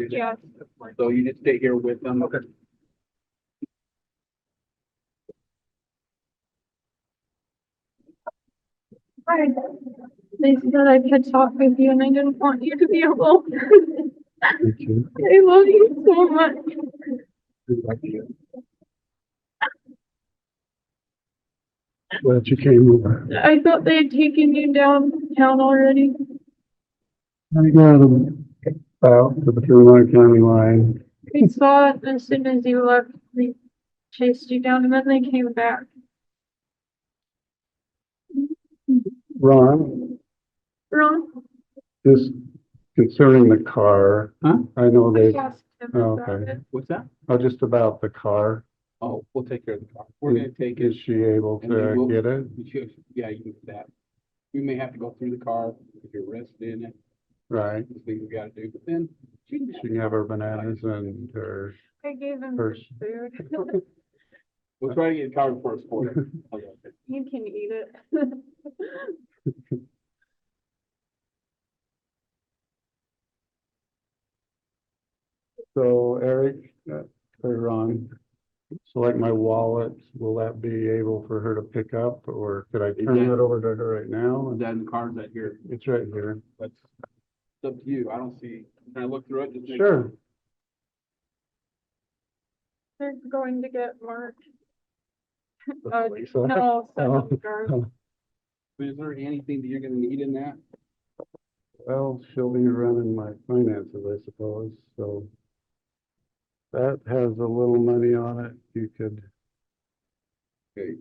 do that? Yeah. So you just stay here with them? Okay. Hi. They said I could talk with you and I didn't want you to be alone. Thank you. I love you so much. Glad you came over. I thought they had taken you downtown already. I got them out to the Fremont County line. We saw it as soon as you left. They chased you down and then they came back. Ron, Ron? just concerning the car, Huh? I know I they, asked him oh, about okay. it. What's that? just about the car. Oh, we'll take care of the car. We're gonna take it. Is she able and then to we'll- get it? Yeah, you can do that. We may have to go through the car if you're arrested in it, Right. the things we gotta do, but then she can. She can have her bananas and her, I gave him her, food. We'll try to get a car before it's for you. You can eat it. so Eric, or Ron, so like my wallet, will that be able for her to pick up, or could I turn it over to her right now? Is that in the car, is that here? It's right here. That's it's up to you. I don't see, can I look through it? Just make Sure. They're going to get Mark. The police are- No, Oh, second guard. oh. Is there anything that you're gonna need in that? Well, she'll be running my finances, I suppose, so. That has a little money on it, you could, Okay,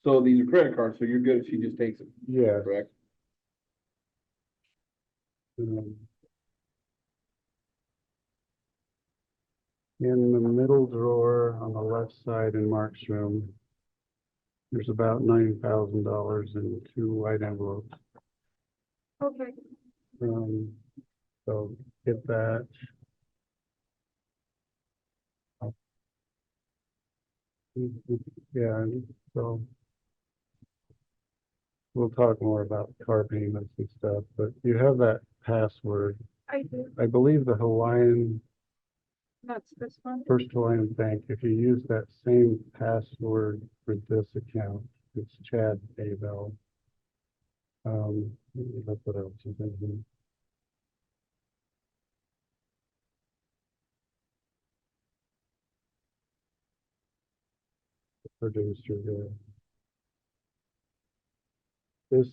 so these are credit cards, so you're good if she just takes them, yeah. correct? In the middle drawer on the left side in Mark's room, there's about $9,000 in 2 white envelopes. Okay. So get that. Yeah, so we'll talk more about car payments and stuff, but you have that password. I do. I believe the Hawaiian, That's this one. First Hawaiian Bank, if you use that same password for this account, it's Chad Daybell. That's what else is in here. Producer there. This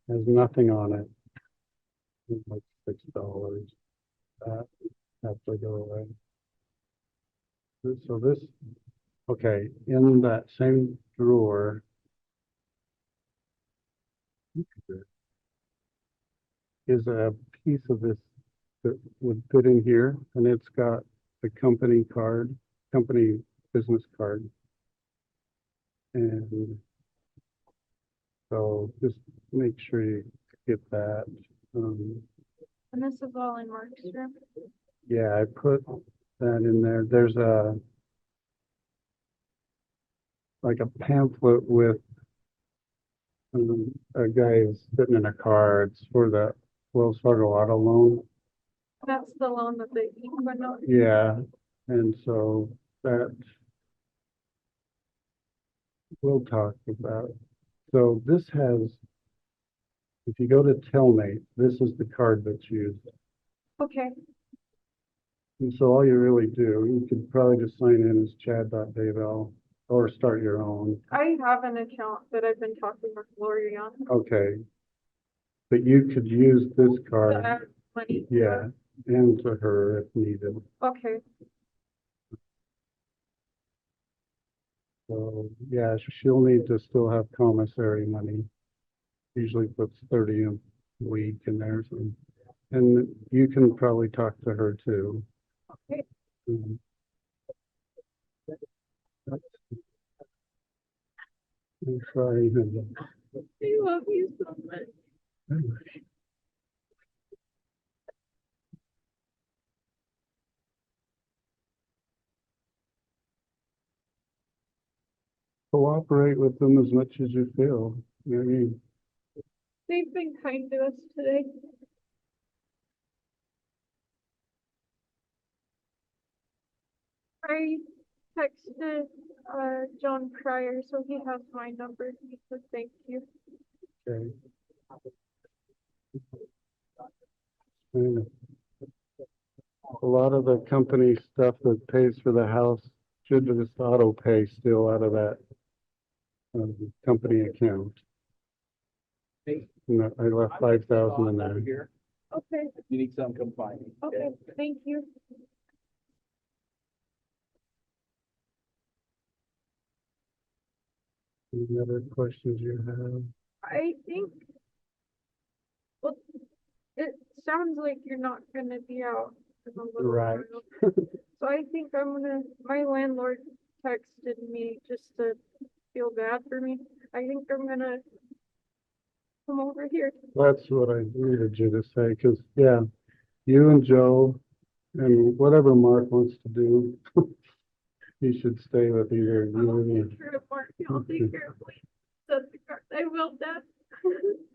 has nothing on it. It's like $6. That has to go away. So this, okay, in that same drawer is a piece of this that would fit in here, and it's got the company card, company business card. And so just make sure you get that. And this is all in Mark's room. Yeah, I put that in there. There's like a pamphlet with a guy who's sitting in a car. It's for the Wells Fargo auto loan. That's the loan that they but not. Yeah, and so that we'll talk about. So this has, if you go to Telmate, this is the card that's used. Okay. And so all you really do, you could probably just sign in as chad.daybell or start your own. I have an account that I've been talking with Lori on. Okay. But you could use this To card, add money. to yeah, it. and to her if needed. Okay. So, yeah, she'll need to still have commissary money. Usually puts 30 a week in there. So. And you can probably talk to her too. Okay. I'm sorry. I love you so much. Cooperate with them as much as you feel. I mean, They've been kind to us today. I texted, John Pryor, so he has my number. He said thank you. Okay. And a lot of the company stuff that pays for the house should just auto pay still out of that company account. Hey, And I left 5,000 in there. Here. Okay, If you need some, come find me. okay, thank you. Any other questions you have? I think, well, it sounds like you're not gonna be out in a little Right. while. So I think my landlord texted me just to feel bad for me. I think I'm gonna come over here. That's what I needed you to say, because, yeah, you and Joe and whatever Mark wants to do, he should stay with either you I'll or me. take care of Mark. I'll take care of Lee. That's the car. I will, Dad.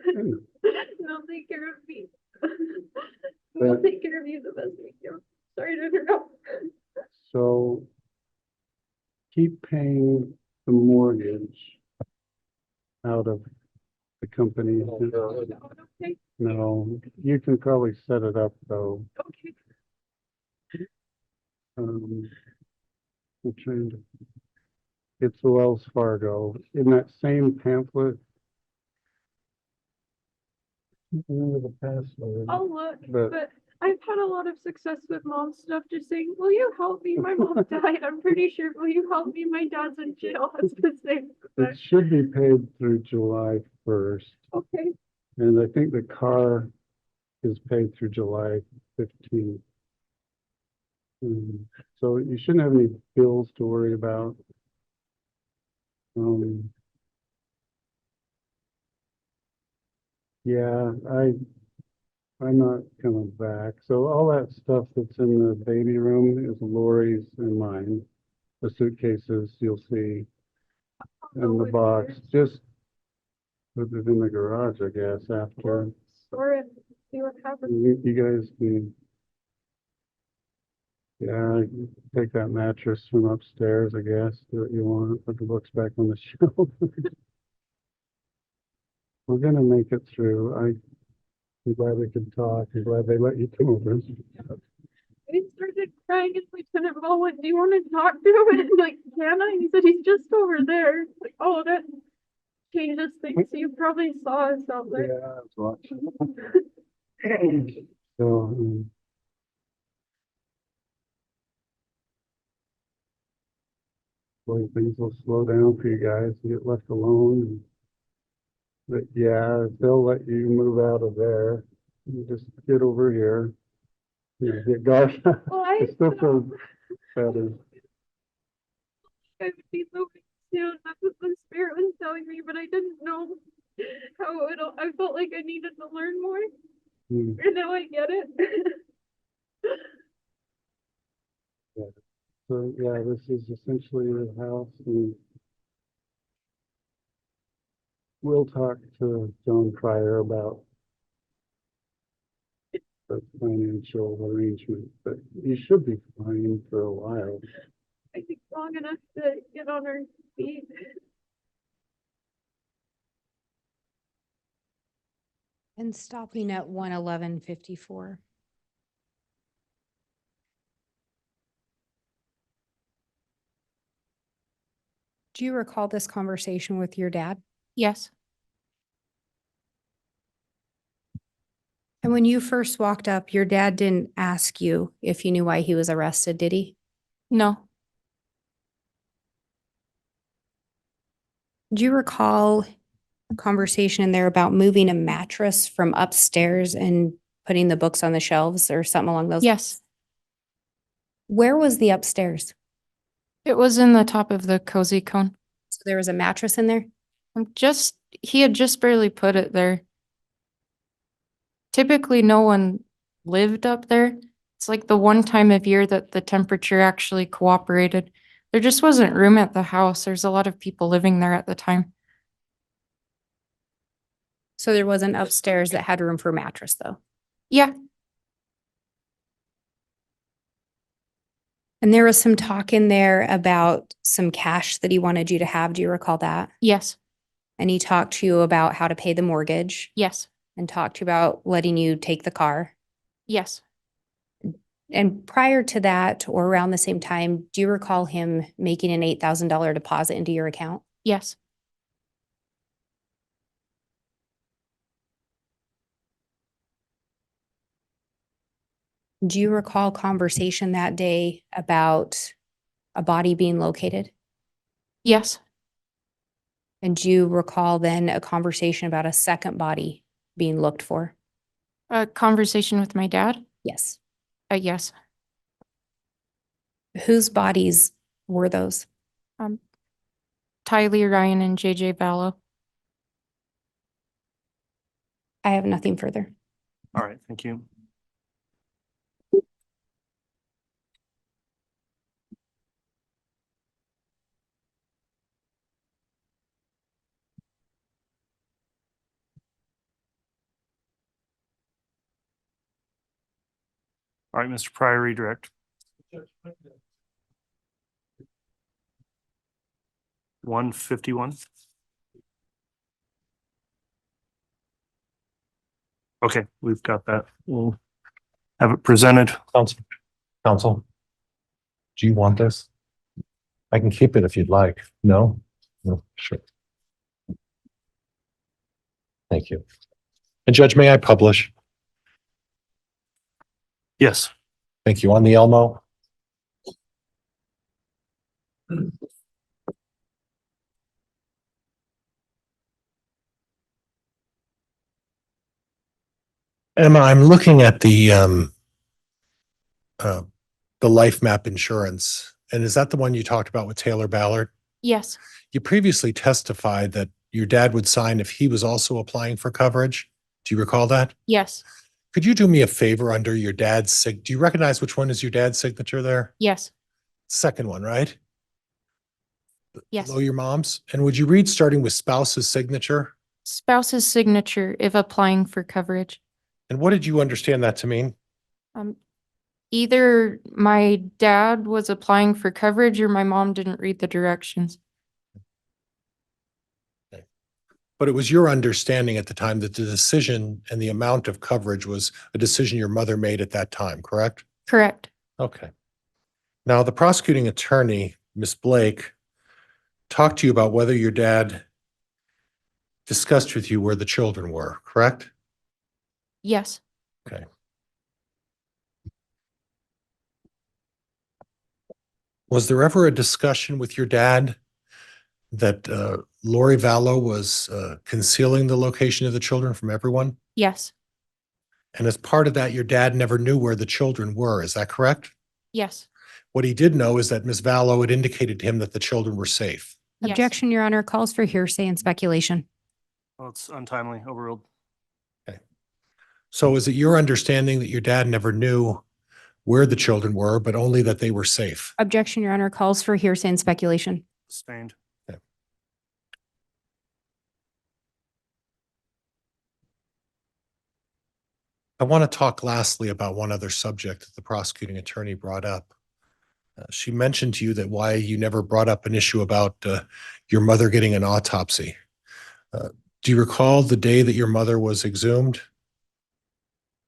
They'll take care of me. We'll take care of you the best we can. Sorry to interrupt. So keep paying the mortgage out of the company. Okay, No, you can probably set it up though. okay. I'm trying to, it's Wells Fargo. In that same pamphlet. Remember the password. I'll look, But- but I've had a lot of success with mom stuff, just saying, will you help me? My mom died. I'm pretty sure, will you help me? My dad's in jail. That's the same. It should be paid through July 1st. Okay, And I think the car is paid through July 15th. So you shouldn't have any bills to worry about. Yeah, I'm not coming back. So all that stuff that's in the baby room is Lori's and mine. The suitcases you'll see in the box. Just put it in the garage, I guess, after. store it, see what happens. You guys can, yeah, take that mattress from upstairs, I guess, do what you want, put the books back on the shelf. We're gonna make it through. I'm glad we could talk. I'm glad they let you come over. I started crying and Lieutenant Baldwin, do you want to talk to him? And like, can I? He said, he's just over there. Like, oh, that changes things. So you probably saw us out there. Yeah, that's watching. So, hopefully things will slow down for you guys and get left alone. But yeah, if they'll let you move out of there, you just get over here. You know, get golf. Well, I still feel better. I would be moving soon. That's what the spirit was telling me, but I didn't know how it'll. I felt like I needed to learn more, Mm, and now I get it. So yeah, this is essentially your house, and we'll talk to John Pryor about the financial arrangement, but you should be fine for a while. I think long enough to get on our feet. And stopping at 111.54. Do you recall this conversation with your dad? Yes, And when you first walked up, your dad didn't ask you if you knew why he was arrested, did he? no, Do you recall a conversation in there about moving a mattress from upstairs and putting the books on the shelves or something along those? yes. Where was the upstairs? It was in the top of the cozy cone. So there was a mattress in there? He had just barely put it there. Typically, no one lived up there. It's like the one time of year that the temperature actually cooperated. There just wasn't room at the house. There's a lot of people living there at the time. So there wasn't upstairs that had room for a mattress though? Yeah, And there was some talk in there about some cash that he wanted you to have. Do you recall that? Yes, And he talked to you about how to pay the mortgage yes, and talked to you about letting you take the car. yes. And prior to that, or around the same time, do you recall him making an $8,000 deposit into your account? Yes, Do you recall conversation that day about a body being located? yes, And do you recall then a conversation about a second body being looked for? a conversation with my dad? Yes. Yes. Whose bodies were those? Tylee Ryan and JJ Vallow. I have nothing further. All right, thank you. All right, Mr. Pryor, redirect. 151. Okay, we've got that. We'll have it presented. Counsel, do you want this? I can keep it if you'd like. No? No, sure. Thank you. And Judge, may I publish? Yes. Thank you. On the Elmo? Emma, I'm looking at the life map insurance. And is that the one you talked about with Taylor Ballard? Yes, You previously testified that your dad would sign if he was also applying for coverage. Do you recall that? yes, Could you do me a favor under your dad's do you recognize which one is your dad's signature there? yes, Second one, right? yes. Below your mom's? And would you read starting with spouse's signature? Spouse's signature if applying for coverage. And what did you understand that to mean? Either my dad was applying for coverage or my mom didn't read the directions. But it was your understanding at the time that the decision and the amount of coverage was a decision your mother made at that time, correct? Correct. Okay. Now, the prosecuting attorney, Miss Blake, talked to you about whether your dad discussed with you where the children were, correct? Yes, Okay. Was there ever a discussion with your dad that Lori Vallow was concealing the location of the children from everyone? yes, And as part of that, your dad never knew where the children were. Is that correct? yes. What he did know is that Ms. Vallow had indicated to him that the children were safe. Yes. Objection, Your Honor, calls for hearsay and speculation. Well, it's untimely, overruled. So is it your understanding that your dad never knew where the children were, but only that they were safe? Objection, Your Honor, calls for hearsay and speculation. Sustained. I want to talk lastly about one other subject that the prosecuting attorney brought up. She mentioned to you that why you never brought up an issue about your mother getting an autopsy. Do you recall the day that your mother was exhumed?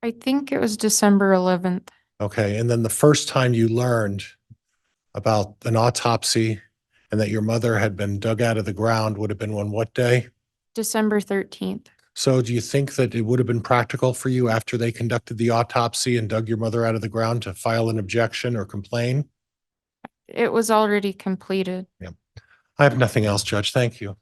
I think it was December 11th. Okay, and then the first time you learned about an autopsy and that your mother had been dug out of the ground would have been on what day? December 13th. So do you think that it would have been practical for you after they conducted the autopsy and dug your mother out of the ground to file an objection or complain? It was already completed. I have nothing else, Judge. Thank you.